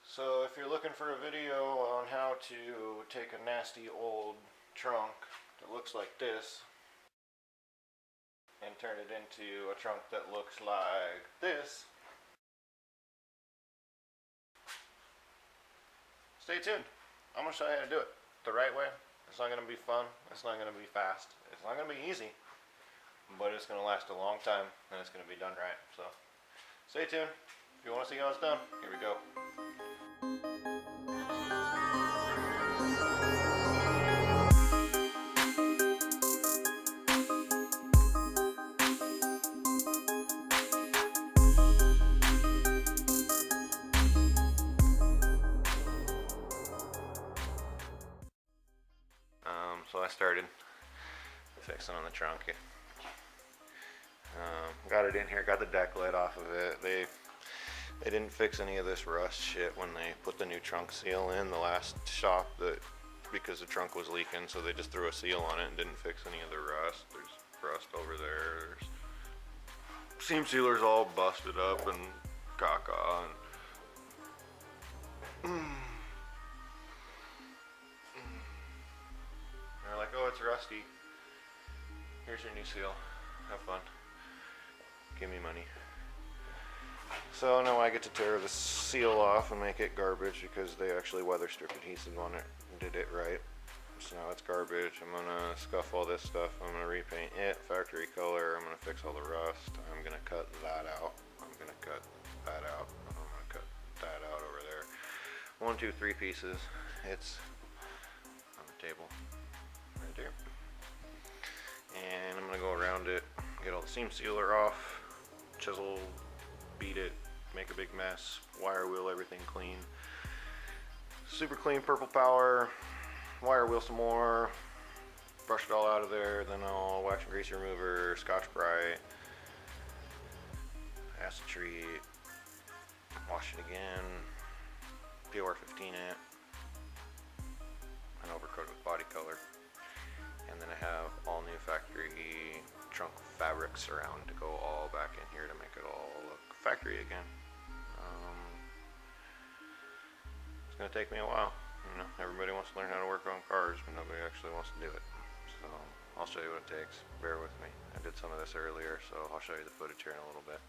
So if you're looking for a video on how to take a nasty old trunk that looks like this and turn it into a trunk that looks like this, stay tuned. I'm going to show you how to do it the right way. It's not going to be fun. It's not going to be fast. It's not going to be easy. But it's going to last a long time and it's going to be done right. So stay tuned. If you want to see how it's done, here we go. So I started fixing on the trunk. Got it in here, got the deck lid off of it. They didn't fix any of this rust shit when they put the new trunk seal in the last shop, because the trunk was leaking, so they just threw a seal on it and didn't fix any of the rust. There's rust over there. There's seam sealers all busted up and caca. They're like, oh, it's rusty. Here's your new seal. Have fun. Give me money. So now I get to tear the seal off and make it garbage because they actually weather strip adhesive on it and did it right. So now it's garbage. I'm gonna scuff all this stuff. I'm gonna repaint it factory color. I'm gonna fix all the rust. I'm gonna cut that out. I'm gonna cut that out. I'm gonna cut that out over there. 1, 2, 3 pieces. It's on the table right there. And I'm gonna go around it, get all the seam sealer off, chisel, beat it, make a big mess, wire wheel everything clean. Super clean purple power, wire wheel some more, brush it all out of there, then I'll wax and grease remover, Scotch-Brite, acid treat, wash it again, PR15 it, and overcoat it with body color. And then I have all new factory trunk fabrics around to go all back in here to make it all look factory again. It's gonna take me a while. You know, everybody wants to learn how to work on cars, but nobody actually wants to do it. So I'll show you what it takes. Bear with me. I did some of this earlier, so I'll show you the footage here in a little bit.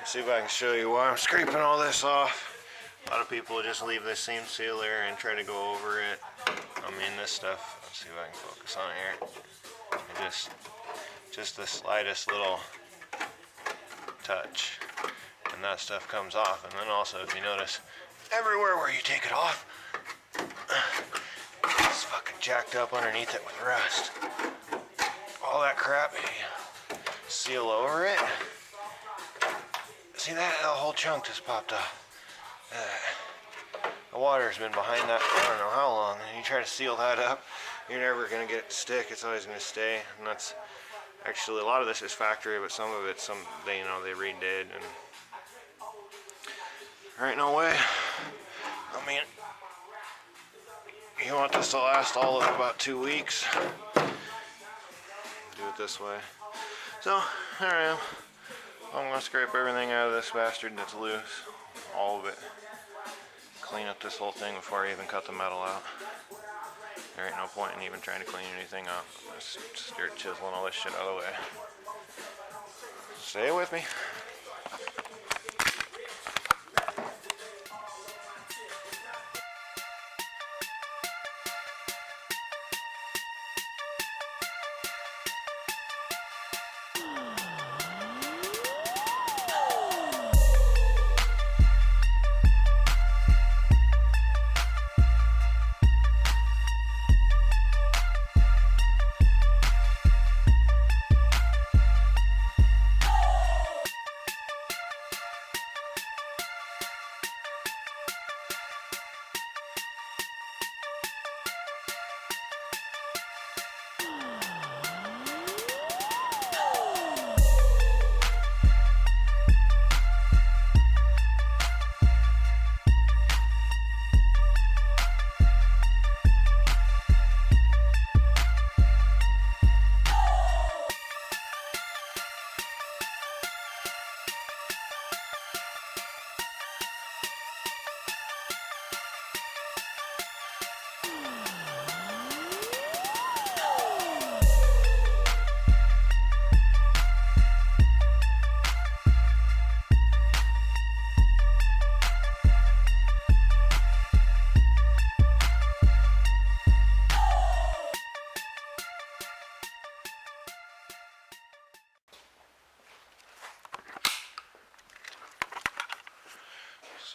See if I can show you why I'm scraping all this off. A lot of people just leave this seam sealer and try to go over it. I mean, this stuff, let's see if I can focus on it here. And just the slightest little touch and that stuff comes off. And then also, if you notice, everywhere where you take it off, it's fucking jacked up underneath it with rust. All that crap, you seal over it. See that? The whole chunk just popped off. The water's been behind that for I don't know how long, and you try to seal that up, you're never going to get it to stick. It's always going to stay, and that's actually, a lot of this is factory, but some of it, they redid, and there ain't no way. I mean, you want this to last all of about 2 weeks, do it this way. So, there I am. I'm going to scrape everything out of this bastard that's loose, all of it. Clean up this whole thing before I even cut the metal out. There ain't no point in even trying to clean anything up. Just start chiseling all this shit out of the way. Stay with me.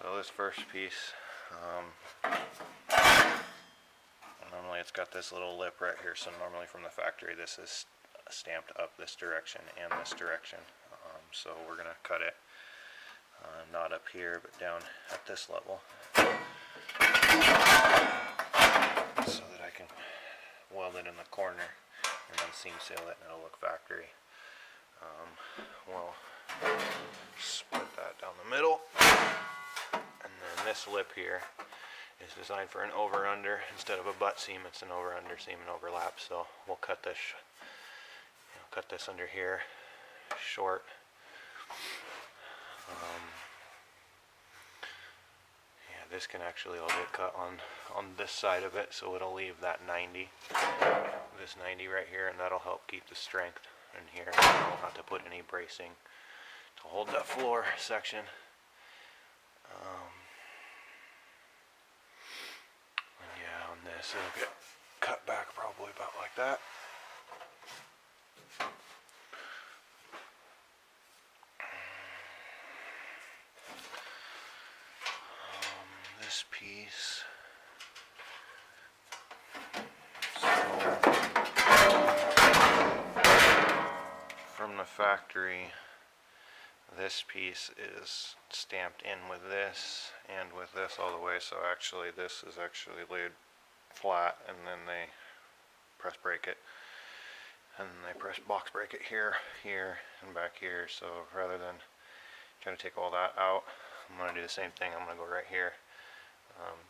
So this first piece, normally it's got this little lip right here, so normally from the factory this is stamped up this direction and this direction. So we're going to cut it not up here but down at this level so that I can weld it in the corner and then seam seal it and it'll look factory. We'll split that down the middle, and then this lip here is designed for an over-under instead of a butt seam. It's an over-under seam and overlap, so we'll cut this under here short. Yeah, this can actually all get cut on this side of it, so it'll leave that 90, this 90 right here, and that'll help keep the strength in here. I don't have to put any bracing to hold that floor section. And yeah, on this it'll get cut back probably about like that. This piece, from the factory, this piece is stamped in with this and with this all the way, so actually this is actually laid flat, and then they press break it, and then they press box break it here, here, and back here. So rather than trying to take all that out, I'm going to do the same thing. I'm going to go right here,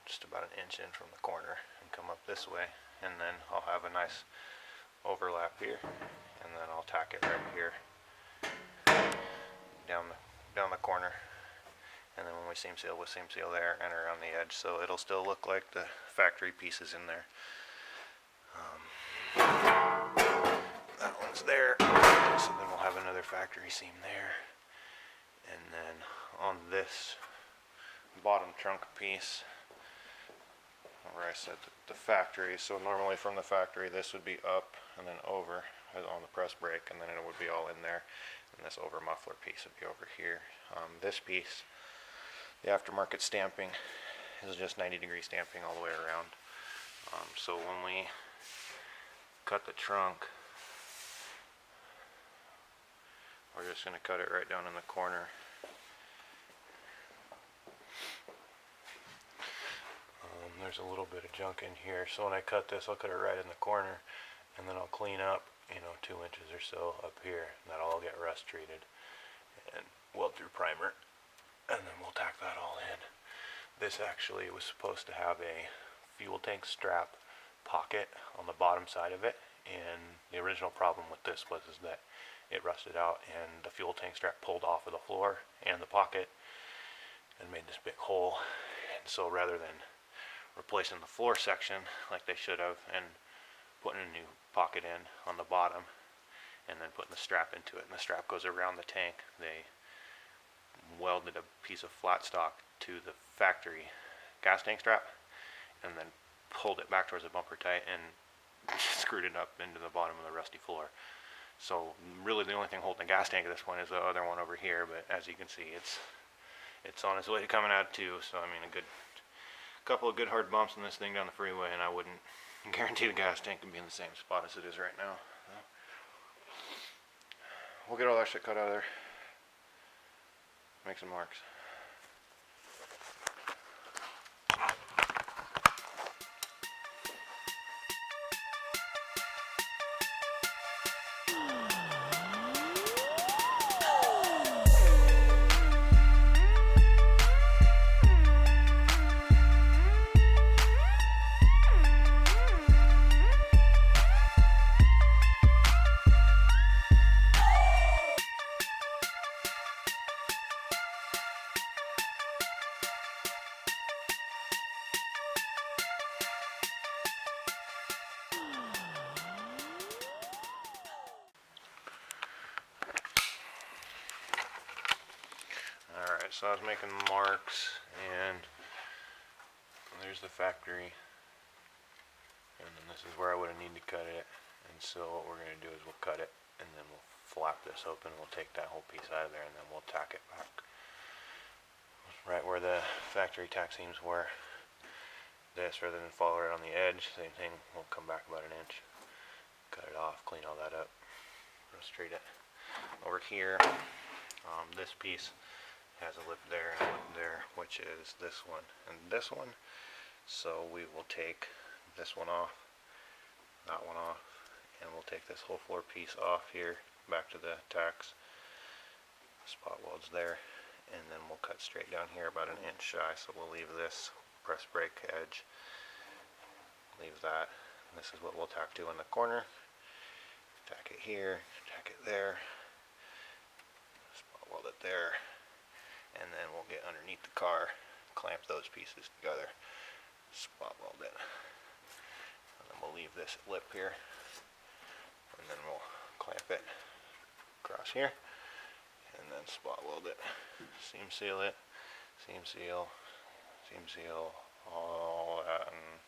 just about an inch in from the corner, and come up this way, and then I'll have a nice overlap here, and then I'll tack it right here down the corner, and then when we seam seal, we'll seam seal there and around the edge, so it'll still look like the factory pieces in there. That one's there, so then we'll have another factory seam there, and then on this bottom trunk piece where I said the factory, so normally from the factory this would be up and then over on the press brake, and then it would be all in there, and this over muffler piece would be over here. This piece, the aftermarket stamping, is just 90-degree stamping all the way around. So when we cut the trunk, we're just going to cut it right down in the corner. There's a little bit of junk in here, so when I cut this, I'll cut it right in the corner, and then I'll clean up, 2 inches or so up here, and that'll all get rust treated and weld through primer, and then we'll tack that all in. This actually was supposed to have a fuel tank strap pocket on the bottom side of it, and the original problem with this was that it rusted out and the fuel tank strap pulled off of the floor and the pocket and made this big hole. And so rather than replacing the floor section like they should have and putting a new pocket in on the bottom and then putting the strap into it, and the strap goes around the tank, they welded a piece of flat stock to the factory gas tank strap and then pulled it back towards the bumper tight and screwed it up into the bottom of the rusty floor. So really the only thing holding the gas tank at this point is the other one over here, but as you can see, it's on its way to coming out too. So I mean, a good couple of good hard bumps in this thing down the freeway, and I wouldn't guarantee the gas tank can be in the same spot as it is right now. We'll get all that shit cut out of there, make some marks. Alright, so I was making marks, and there's the factory, and then this is where I would have needed to cut it, and so what we're going to do is we'll cut it, and then we'll flap this open, we'll take that whole piece out of there, and then we'll tack it back. right where the factory tack seams were. This rather than follow it on the edge. Same thing, we'll come back about an inch, cut it off, clean all that up, straight it. Over here, this piece has a lip there and a lip there, which is this one and this one. So we will take this one off, that one off, and we'll take this whole floor piece off here, back to the tacks, spot welds there, and then we'll cut straight down here about an inch shy. So we'll leave this press brake edge, leave that, and this is what we'll tack to in the corner. Tack it here, tack it there, spot weld it there, and then we'll get underneath the car, clamp those pieces together, spot weld it, and then we'll leave this lip here, and then we'll clamp it across here, and then spot weld it, seam seal it, seam seal, all that. And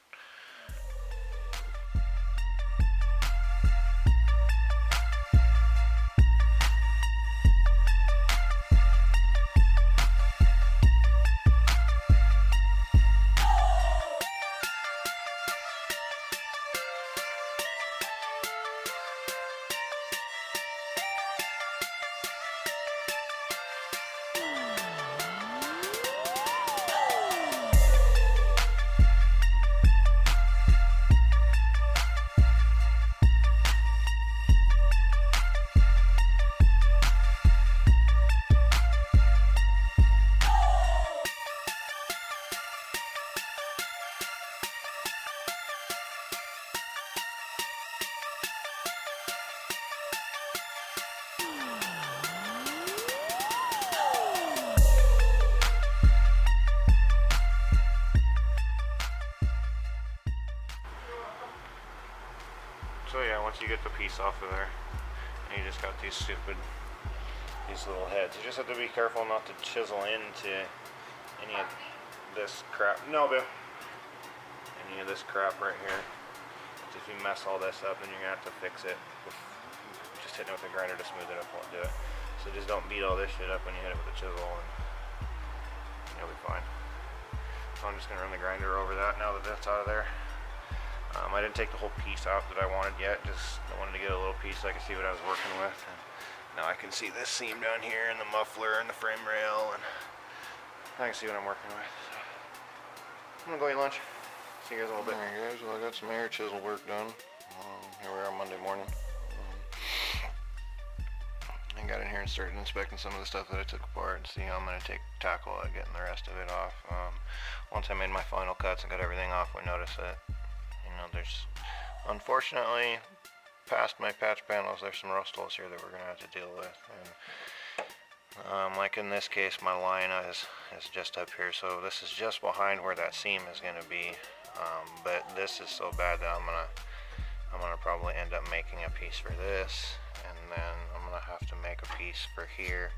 so yeah, once you get the piece off of there, and you just got these little heads. You just have to be careful not to chisel into any of this crap. No, Bill. Any of this crap right here. If you mess all this up, then you're gonna have to fix it. Just hitting it with a grinder to smooth it up won't do it. So just don't beat all this shit up when you hit it with a chisel, and you'll be fine. So I'm just gonna run the grinder over that now that that's out of there. I didn't take the whole piece out that I wanted yet, just I wanted to get a little piece so I could see what I was working with. And now I can see this seam down here and the muffler and the frame rail, and I can see what I'm working with. So I'm gonna go eat lunch. See you guys in a little bit. Alright guys, well I got some air chisel work done. Here we are Monday morning. I got in here and started inspecting some of the stuff that I took apart and see how I'm going to tackle at getting the rest of it off. Once I made my final cuts and got everything off, we noticed that, there's, unfortunately, past my patch panels, there's some rust holes here that we're going to have to deal with. And like in this case, my line is just up here, so this is just behind where that seam is going to be. But this is so bad that I'm gonna probably end up making a piece for this, and then I'm gonna have to make a piece for here.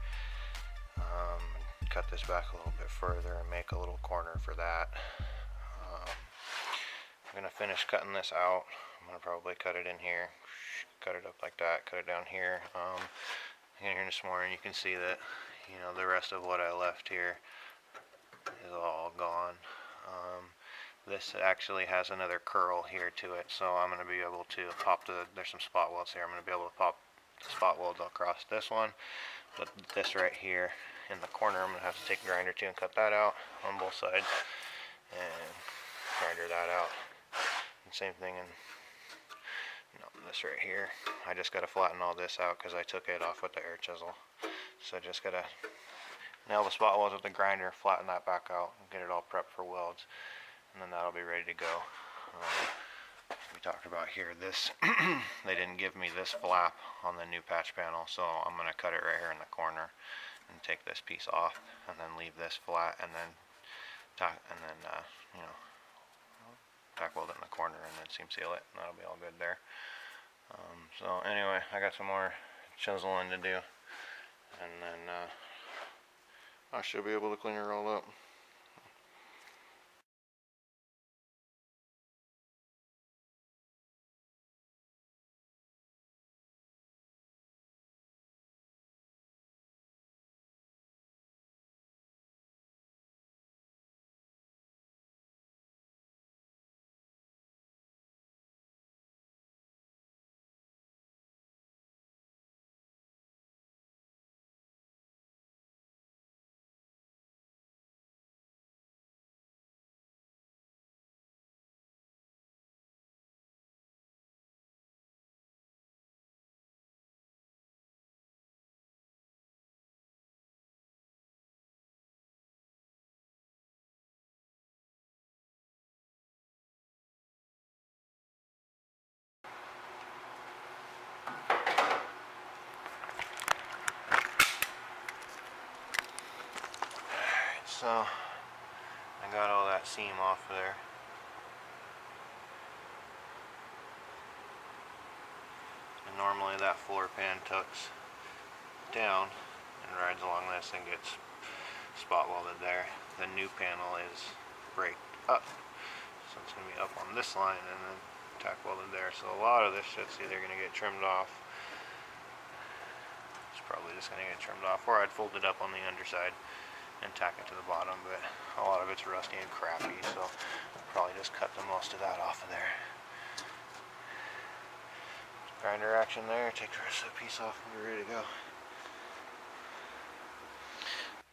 Cut this back a little bit further and make a little corner for that. I'm gonna finish cutting this out. I'm gonna probably cut it in here, cut it up like that, cut it down here. In here this morning, you can see that the rest of what I left here is all gone. This actually has another curl here to it, so I'm going to be able to pop there's some spot welds here. I'm going to be able to pop the spot welds across this one, but this right here in the corner, I'm going to have to take a grinder to and cut that out on both sides, and grinder that out. And same thing in this right here. I just got to flatten all this out because I took it off with the air chisel. So I just got to nail the spot welds with the grinder, flatten that back out, and get it all prepped for welds. And then that'll be ready to go. We talked about here, this, they didn't give me this flap on the new patch panel, so I'm going to cut it right here in the corner and take this piece off, and then leave this flat, and then tack weld it in the corner, and then seam seal it, and that'll be all good there. So anyway, I got some more chiseling to do, and then I should be able to clean her all up. So I got all that seam off of there. And normally that floor pan tucks down and rides along this and gets spot welded there. The new panel is braked up, so it's going to be up on this line and then tack welded there. So a lot of this shit's either going to get trimmed off. It's probably just going to get trimmed off, or I'd fold it up on the underside and tack it to the bottom, but a lot of it's rusty and crappy, so I'll probably just cut the most of that off of there. Grinder action there, take the rest of the piece off and be ready to go.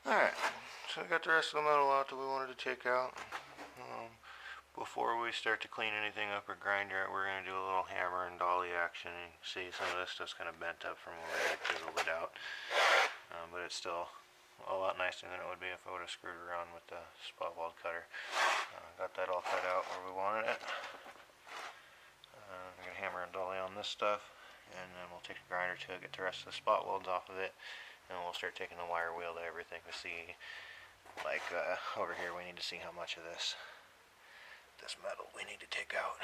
Alright, so I got the rest of the metal out that we wanted to take out. Before we start to clean anything up or grind it, we're going to do a little hammer and dolly action. And you can see some of this stuff's kind of bent up from when we chiseled it out. But it's still a lot nicer than it would be if I would have screwed around with the spot weld cutter. Got that all cut out where we wanted it. I'm going to hammer and dolly on this stuff, and then we'll take a grinder to it, get the rest of the spot welds off of it, and we'll start taking the wire wheel to everything to see, like over here we need to see how much of this metal we need to take out.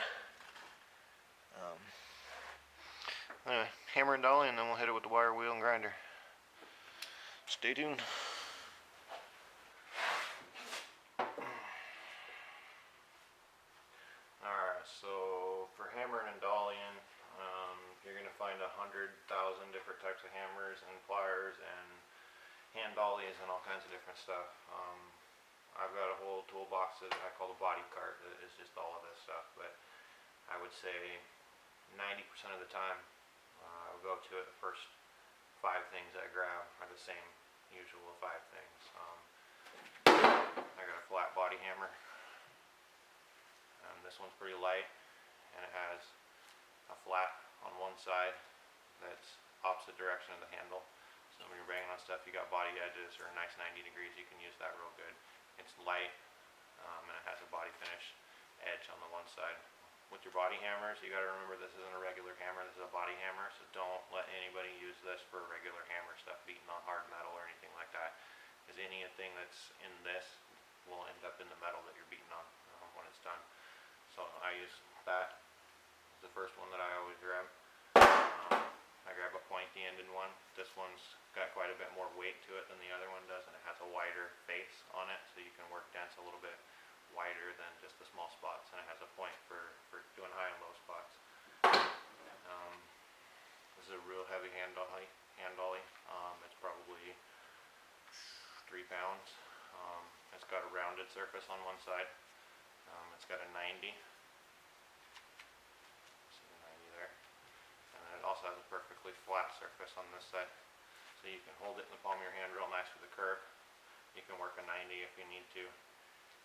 Anyway, hammer and dolly, and then we'll hit it with the wire wheel and grinder. Stay tuned. Alright, so for hammering and dollying, you're going to find 100,000 different types of hammers and pliers and hand dollies and all kinds of different stuff. I've got a whole toolbox that I call the body cart that is just all of this stuff, but I would say 90% of the time I'll go to it. The first 5 things I grab are the same usual 5 things. I got a flat body hammer. This one's pretty light, and it has a flat on one side that's opposite direction of the handle. So when you're banging on stuff, you got body edges or a nice 90 degrees, you can use that real good. It's light, and it has a body finish edge on the one side. With your body hammers, you got to remember this isn't a regular hammer, this is a body hammer, so don't let anybody use this for regular hammer stuff, beating on hard metal or anything like that, because anything that's in this will end up in the metal that you're beating on when it's done. So I use that as the first one that I always grab. I grab a pointy-ended one. This one's got quite a bit more weight to it than the other one does, and it has a wider face on it, so you can work dents a little bit wider than just the small spots, and it has a point for doing high and low spots. This is a real heavy hand dolly. It's probably 3 pounds. It's got a rounded surface on one side. It's got a 90. See the 90 there. And then it also has a perfectly flat surface on this side. So you can hold it in the palm of your hand real nice with a curve. You can work a 90 if you need to.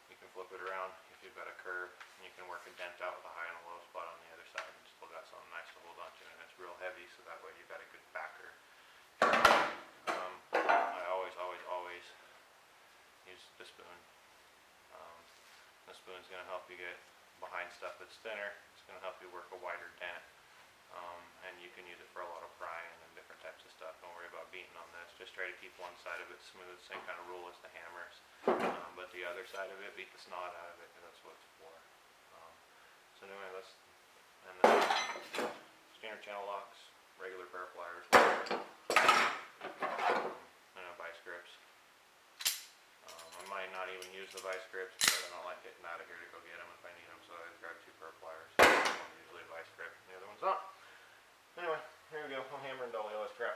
You can flip it around if you've got a curve. And you can work a dent out with a high and a low spot on the other side and still got something nice to hold on to. And it's real heavy, so that way you've got a good backer. I always use the spoon. The spoon's going to help you get behind stuff that's thinner. It's going to help you work a wider dent. And you can use it for a lot of prying and different types of stuff. Don't worry about beating on this. Just try to keep one side of it smooth, same kind of rule as the hammers. But the other side of it, beat the snot out of it, because that's what it's for. So anyway, and then standard channel locks, regular pair of pliers, and vice grips. I might not even use the vice grips, but I don't like getting out of here to go get them if I need them, so I grab 2 pair of pliers. Usually a vice grip, and the other one's not. Anyway, here we go. I'll hammer and dolly all this crap.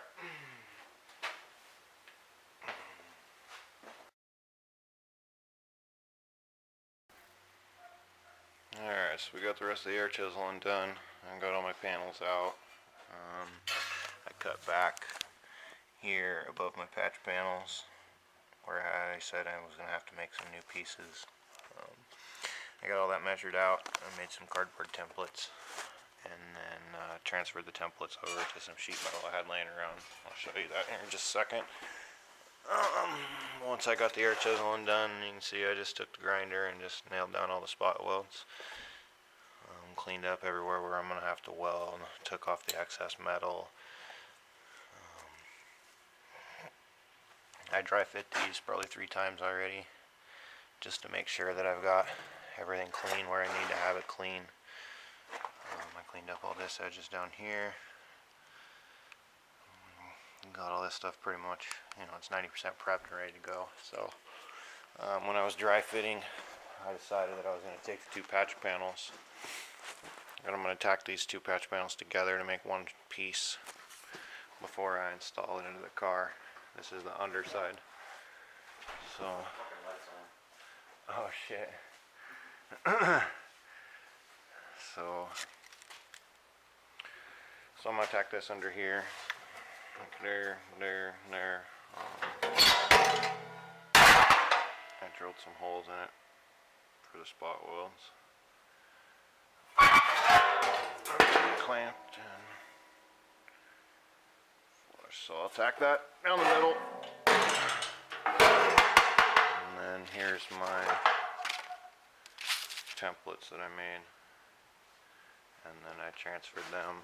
Alright, so we got the rest of the air chiseling done. I got all my panels out. I cut back here above my patch panels where I said I was going to have to make some new pieces. I got all that measured out. I made some cardboard templates and then transferred the templates over to some sheet metal I had laying around. I'll show you that here in just a second. Once I got the air chiseling done, you can see I just took the grinder and just nailed down all the spot welds. Cleaned up everywhere where I'm going to have to weld, took off the excess metal. I dry fit these probably 3 times already. just to make sure that I've got everything clean where I need to have it clean. I cleaned up all this edges down here. Got all this stuff pretty much, it's 90% prepped and ready to go. So when I was dry fitting, I decided that I was going to take the two patch panels and I'm going to tack these two patch panels together to make one piece before I install it into the car. This is the underside. So, oh shit. So I'm going to tack this under here. There. I drilled some holes in it for the spot welds. Clamped and flush. So I'll tack that down the middle. And then here's my templates that I made. And then I transferred them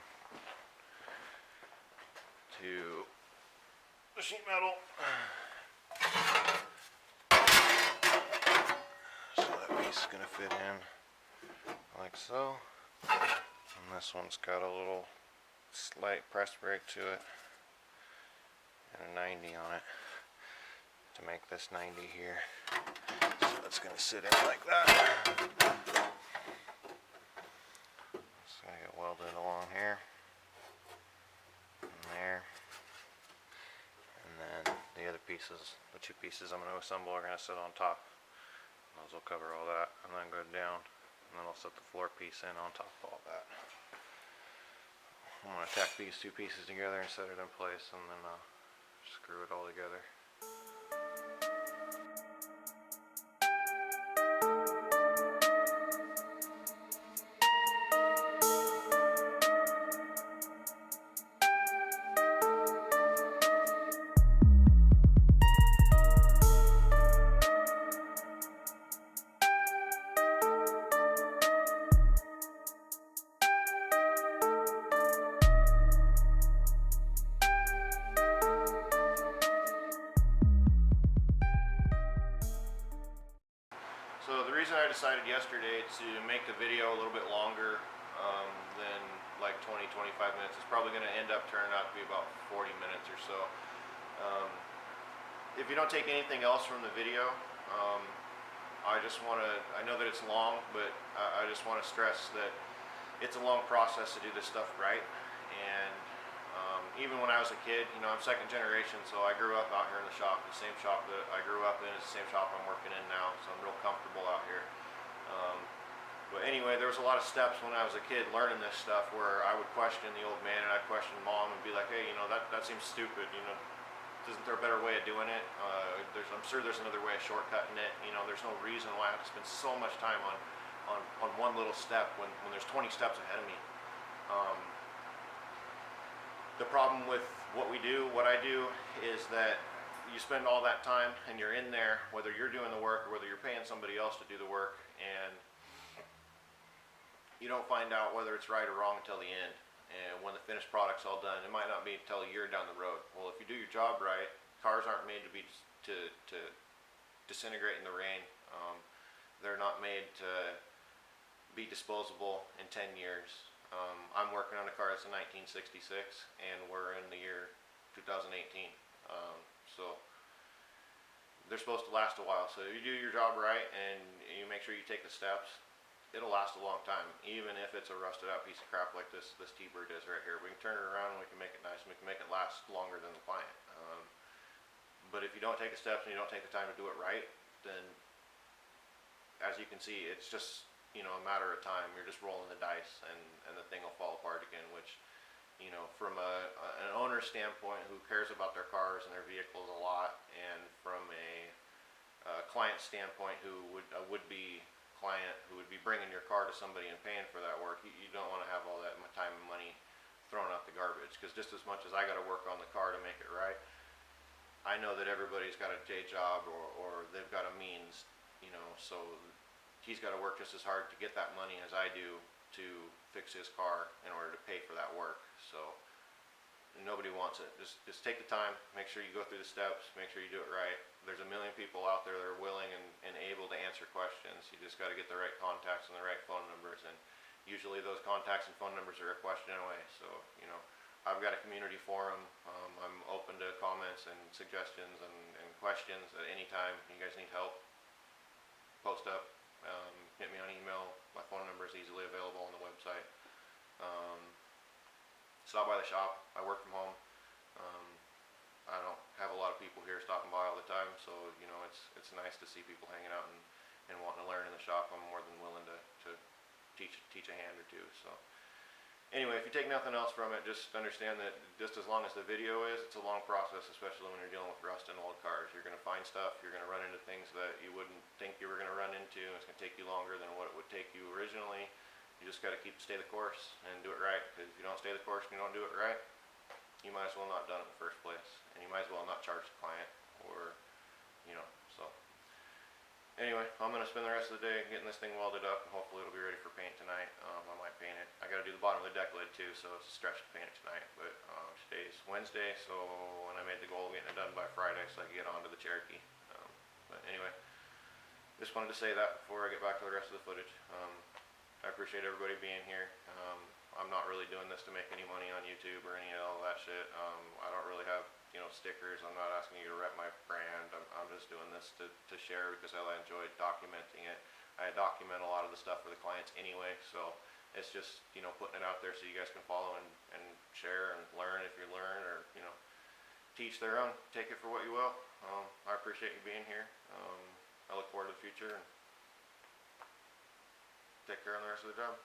to the sheet metal. So that piece is going to fit in like so. And this one's got a little slight press brake to it and a 90 on it to make this 90 here. So it's going to sit in like that. It's going to get welded along here and there. And then the other pieces, the two pieces I'm going to assemble are going to sit on top. Those will cover all that and then go down. And then I'll set the floor piece in on top of all that. I'm going to tack these two pieces together and set it in place and then screw it all together. So the reason I decided yesterday to make the video a little bit longer than like 20-25 minutes, it's probably going to end up turning out to be about 40 minutes or so. If you don't take anything else from the video, I know that it's long, but I just want to stress that it's a long process to do this stuff right. And even when I was a kid, I'm second generation, so I grew up out here in the shop. The same shop that I grew up in is the same shop I'm working in now, so I'm real comfortable out here. But anyway, there was a lot of steps when I was a kid learning this stuff where I would question the old man and I'd question mom and be like, hey, that seems stupid, isn't there a better way of doing it? I'm sure there's another way of shortcutting it. There's no reason why I have to spend so much time on one little step when there's 20 steps ahead of me. The problem with what I do, is that you spend all that time and you're in there, whether you're doing the work or whether you're paying somebody else to do the work, and you don't find out whether it's right or wrong until the end. And when the finished product's all done, it might not be until a year down the road. Well, if you do your job right, cars aren't made to disintegrate in the rain. They're not made to be disposable in 10 years. I'm working on a car that's a 1966, and we're in the year 2018. So they're supposed to last a while. So if you do your job right and you make sure you take the steps, it'll last a long time, even if it's a rusted out piece of crap like this T-Bird is right here. We can turn it around and we can make it nice and we can make it last longer than the client. But if you don't take the steps and you don't take the time to do it right, then as you can see, it's just a matter of time. You're just rolling the dice and the thing will fall apart again, which from an owner's standpoint who cares about their cars and their vehicles a lot, and from a client standpoint who would be client who would be bringing your car to somebody and paying for that work, you don't want to have all that time and money thrown out the garbage, because just as much as I got to work on the car to make it right, I know that everybody's got a day job or they've got a means, so he's got to work just as hard to get that money as I do to fix his car in order to pay for that work. So Nobody wants it. Just take the time, make sure you go through the steps, make sure you do it right. There's a million people out there that are willing and able to answer questions. You just got to get the right contacts and the right phone numbers, and usually those contacts and phone numbers are a question away. So, you know, I've got a community forum. I'm open to comments and suggestions and questions at any time. You guys need help, post up, hit me on email. My phone number is easily available on the website. Stop by the shop. I work from home. I don't have a lot of people here stopping by all the time, so you know it's nice to see people hanging out and wanting to learn in the shop. I'm more than willing to teach a hand or two. So anyway, if you take nothing else from it, just understand that just as long as the video is, it's a long process, especially when you're dealing with rust in old cars. You're going to find stuff. You're going to run into things that you wouldn't think you were going to run into. It's going to take you longer than what it would take you originally. You just got to stay the course and do it right, because if you don't stay the course and you don't do it right, you might as well not done it in the first place, and you might as well not charge the client, or, you know, so. Anyway, I'm going to spend the rest of the day getting this thing welded up, and hopefully it'll be ready for paint tonight. I might paint it. I got to do the bottom of the deck lid too, so it's a stretch to paint it tonight, but today's Wednesday, so when I made the goal of getting it done by Friday so I can get onto the Cherokee. But anyway, just wanted to say that before I get back to the rest of the footage. I appreciate everybody being here. I'm not really doing this to make any money on YouTube or any of all that shit. I don't really have, you know, stickers. I'm not asking you to rep my brand. I'm just doing this to share because I enjoy documenting it. I document a lot of the stuff for the clients anyway, so it's just, you know, putting it out there so you guys can follow and share and learn if you learn, or, you know, teach their own. Take it for what you will. I appreciate you being here. I look forward to the future, and take care on the rest of the job.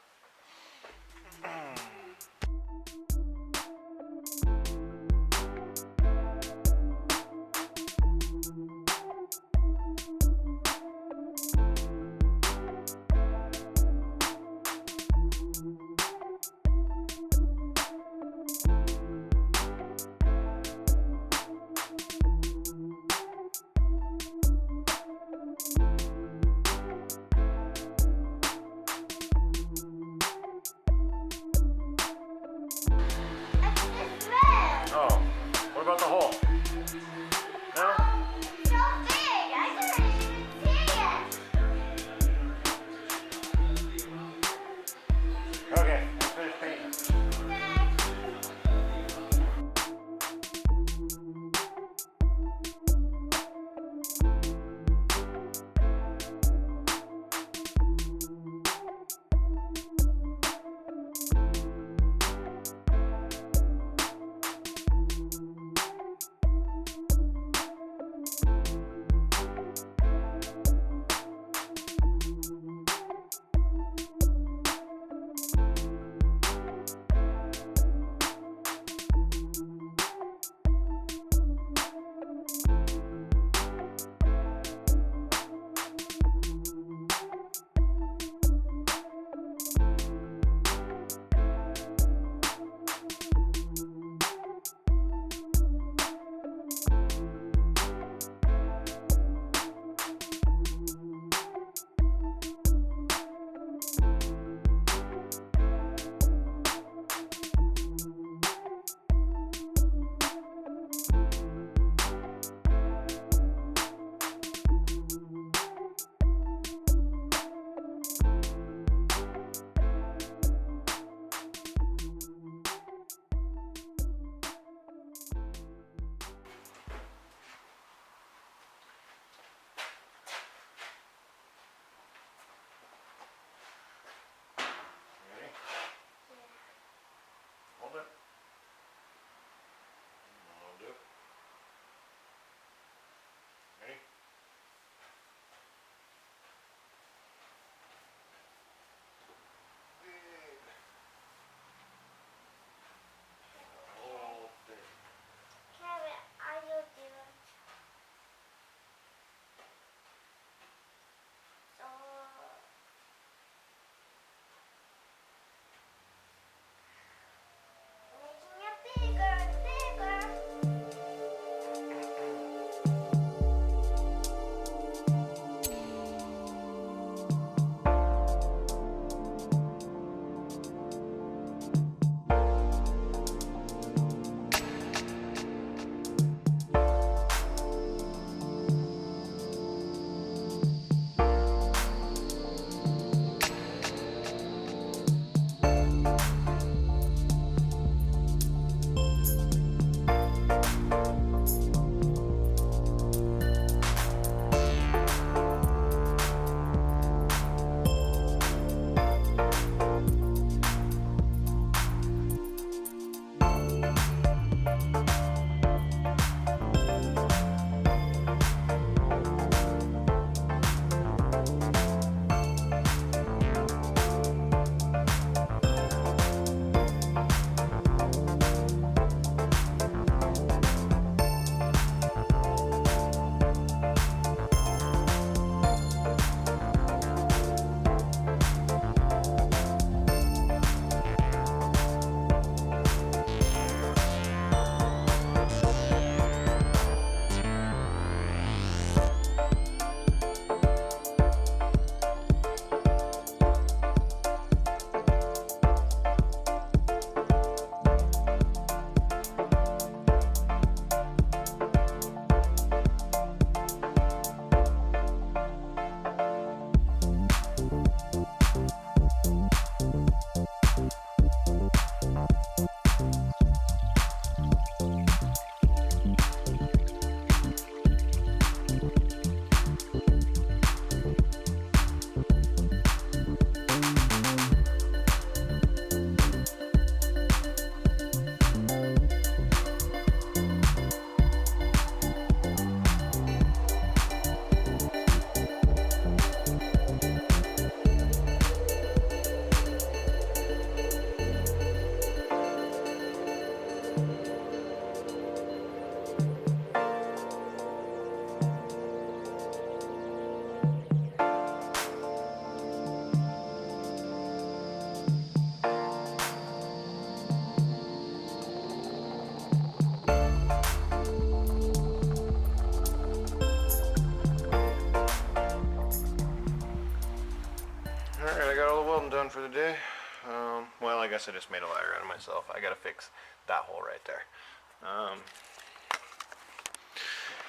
guess I just made a liar out of myself. I gotta fix that hole right there.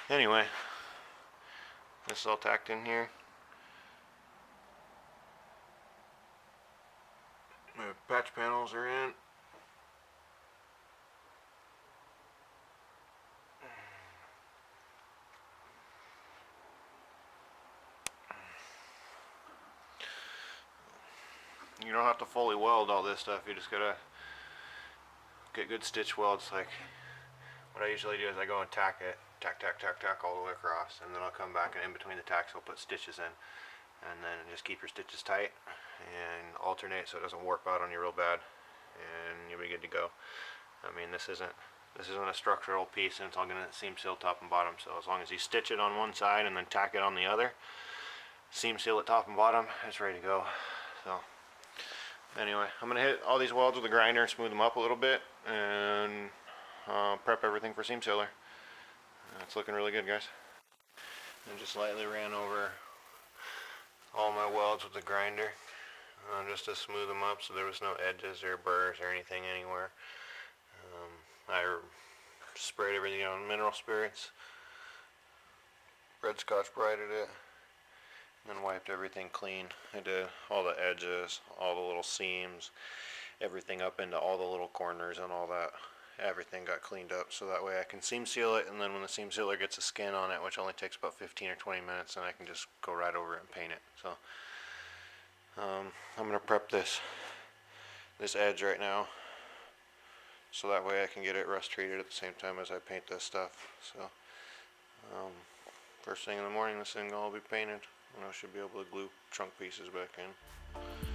Anyway, this is all tacked in here. My patch panels are in. You don't have to fully weld all this stuff. You just gotta get good stitch welds. Like what I usually do is I go and tack it, tack all the way across, and then I'll come back and in between the tacks I'll put stitches in, and then just keep your stitches tight and alternate so it doesn't warp out on you real bad, and you'll be good to go. I mean, this isn't a structural piece, and it's all gonna seam seal top and bottom. So as long as you stitch it on one side and then tack it on the other, seam seal it top and bottom, it's ready to go. So anyway, I'm gonna hit all these welds with a grinder and smooth them up a little bit, and prep everything for seam sealer. It's looking really good, guys. I just lightly ran over all my welds with the grinder, just to smooth them up so there was no edges or burrs or anything anywhere. I sprayed everything on mineral spirits, red Scotch brighted it, and then wiped everything clean. I did all the edges, all the little seams, everything up into all the little corners and all that. Everything got cleaned up so that way I can seam seal it, and then when the seam sealer gets a skin on it, which only takes about 15 or 20 minutes, then I can just go right over it and paint it. So I'm gonna prep this edge right now so that way I can get it rust treated at the same time as I paint this stuff. So first thing in the morning this thing will all be painted, and I should be able to glue chunk pieces back in.